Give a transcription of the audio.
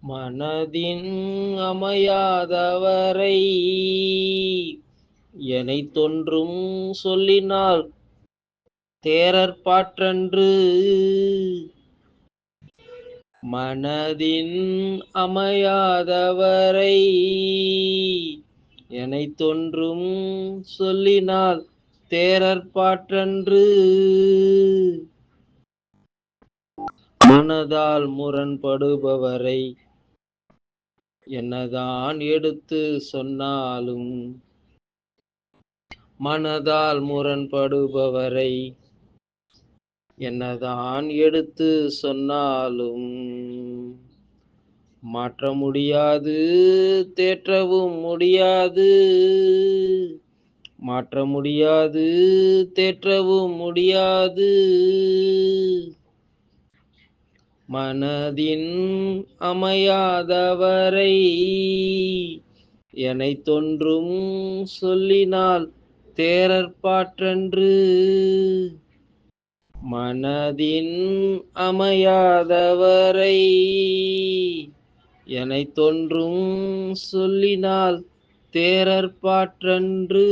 மனதின் அமையாதவரை எனைத்தொன்றும் சொல்லினால் தேரற்பாற்றன்று. மனதின் அமையாதவரை எனைத்தொன்றும் சொல்லினால் தேரற்பாற்றன்று. மனதால் முரண்படுபவரை என்னதான் எடுத்து சொன்னாலும், மனதால் முரண்படுபவரை என்னதான் எடுத்து சொன்னாலும் மாற்ற முடியாது, தேற்றவும் முடியாது. மாற்ற முடியாது, தேற்றவும் முடியாது. மனதின் அமையாதவரை எனைத்தொன்றும் சொல்லினால் தேரற்பாற்றன்று. மனதின் அமையாதவரை எனைத்தொன்றும் சொல்லினால் தேரற்பாற்றன்று.